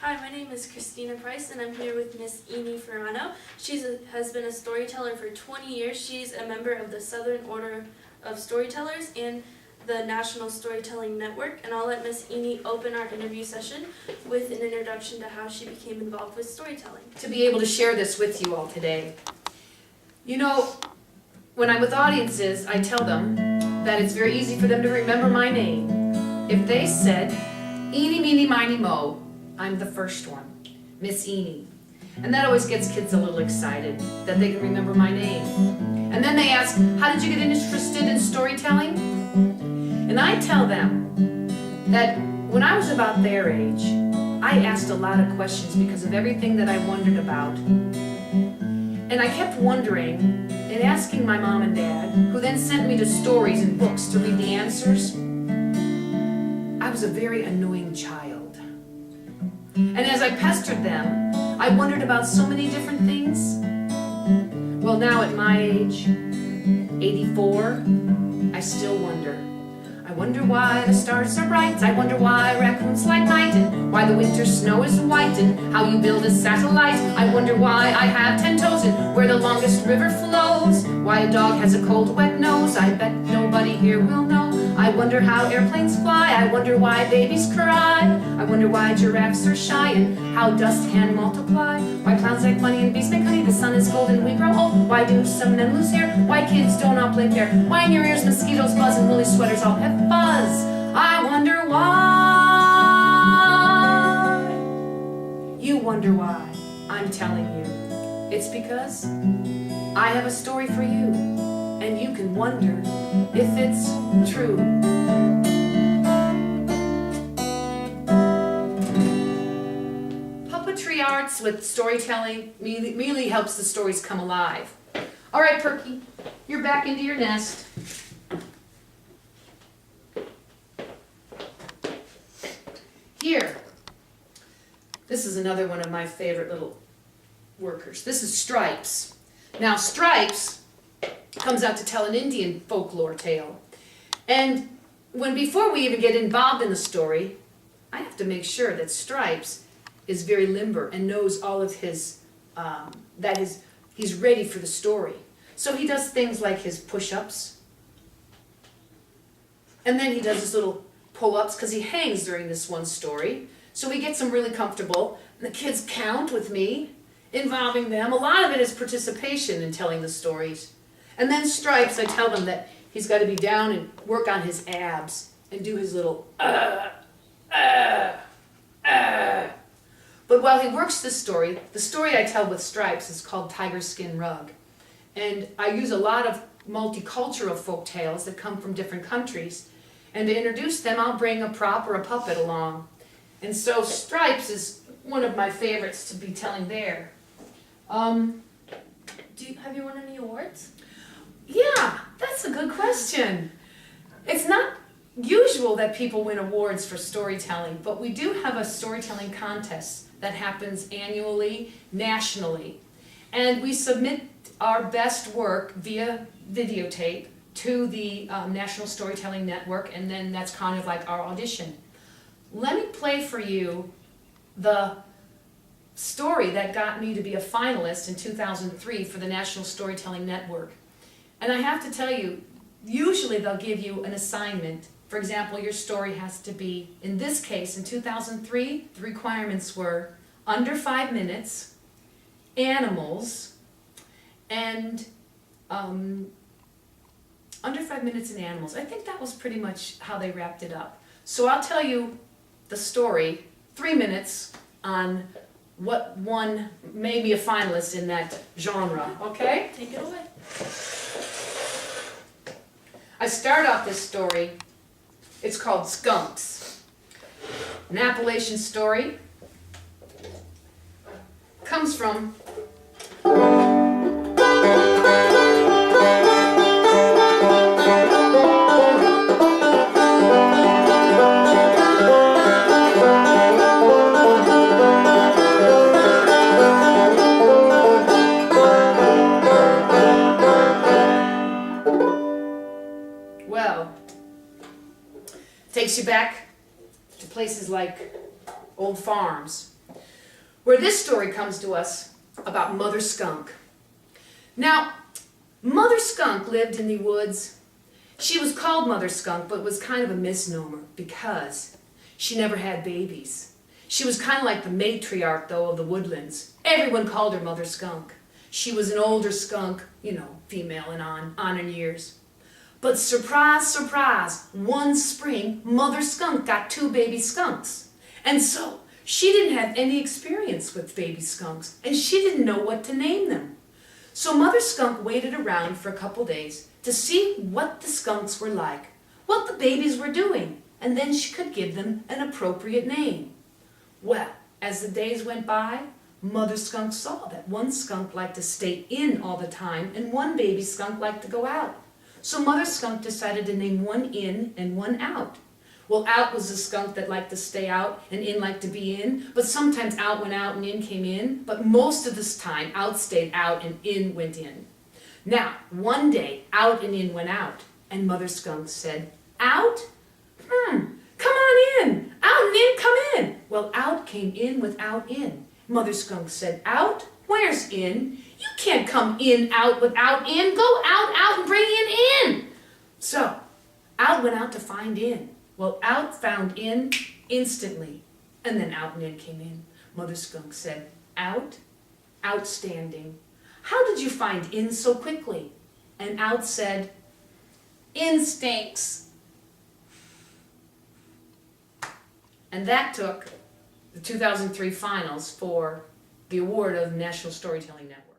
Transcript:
Hi, my name is Christina Price, and I'm here with Miss Eni Ferrano. She has been a storyteller for 20 years. She's a member of the Southern Order of Storytellers and the National Storytelling Network, and I'll let Miss Eni open our interview session with an introduction to how she became involved with storytelling. To be able to share this with you all today. You know, when I'm with audiences, I tell them that it's very easy for them to remember my name. If they said, Eeny, meeny, miny, mo, I'm the first one, Miss Eni. And that always gets kids a little excited, that they can remember my name. And then they ask, how did you get interested in storytelling? And I tell them that when I was about their age, I asked a lot of questions because of everything that I wondered about. And I kept wondering and asking my mom and dad, who then sent me to stories and books to read the answers. I was a very annoying child. And as I pestered them, I wondered about so many different things. Well, now at my age, 84, I still wonder. I wonder why the stars are bright. I wonder why raccoons like night, and why the winter snow is white, and how you build a satellite. I wonder why I have 10 toes, and where the longest river flows. Why a dog has a cold, wet nose. I bet nobody here will know. I wonder how airplanes fly. I wonder why babies cry. I wonder why giraffes are shy, and how dust can multiply. Why clowns like money and bees make honey. The sun is cold and we grow old. Why do some men lose hair? Why kids don't all play fair? Why in your ears mosquitoes buzz and woolly sweaters all have buzz? I wonder why. You wonder why. I'm telling you. It's because I have a story for you, and you can wonder if it's true. Puppetry arts with storytelling really helps the stories come alive. All right, Perky, you're back into your nest. Here, this is another one of my favorite little workers. This is Stripes. Now, Stripes comes out to tell an Indian folklore tale. And before we even get involved in the story, I have to make sure that Stripes is very limber and knows all of his, he's ready for the story. So he does things like his push-ups, and then he does his little pull-ups because he hangs during this one story. So he gets them really comfortable, and the kids count with me, involving them. A lot of it is participation in telling the stories. And then Stripes, I tell them that he's got to be down and work on his abs and do his little But while he works this story, the story I tell with Stripes is called Tiger Skin Rug. And I use a lot of multicultural folk tales that come from different countries. And to introduce them, I'll bring a prop or a puppet along. And so Stripes is one of my favorites to be telling there. Have you won any awards? Yeah, that's a good question. It's not usual that people win awards for storytelling, but we do have a storytelling contest that happens annually, nationally. And we submit our best work via videotape to the National Storytelling Network, and then that's kind of like our audition. Let me play for you the story that got me to be a finalist in 2003 for the National Storytelling Network. And I have to tell you, usually they'll give you an assignment. For example, your story has to be, in this case, in 2003, the requirements were under 5 minutes, animals, and under 5 minutes and animals. I think that was pretty much how they wrapped it up. So I'll tell you the story, 3 minutes, on what one made me a finalist in that genre, okay? Take it away. I start off this story, it's called Skunks. An Appalachian story. Comes from takes you back to places like old farms. where this story comes to us about Mother Skunk. Now, Mother Skunk lived in the woods. She was called Mother Skunk, but it was kind of a misnomer because she never had babies. She was kind of like the matriarch, though, of the woodlands. Everyone called her Mother Skunk. She was an older skunk, female and on in years. But surprise, surprise, one spring, Mother Skunk got 2 baby skunks. And so, she didn't have any experience with baby skunks, and she didn't know what to name them. So Mother Skunk waited around for a couple days to see what the skunks were like, what the babies were doing, and then she could give them an appropriate name. Well, as the days went by, Mother Skunk saw that one skunk liked to stay in all the time and one baby skunk liked to go out. So Mother Skunk decided to name one in and one out. Well, out was the skunk that liked to stay out and in liked to be in, but sometimes out went out and in came in, but most of this time out stayed out and in went in. Now, one day, out and in went out, and Mother Skunk said, "Out? Come on in. Out and in, come in." Well, out came in without in. Mother Skunk said, "Out? Where's in? You can't come in, out without in. Go out, and bring in. So, out went out to find in. Well, out found in instantly, and then out and in came in. Mother Skunk said, "Out? Outstanding. How did you find in so quickly?" And out said, "In stinks." And that took the 2003 finals for the award of National Storytelling Network.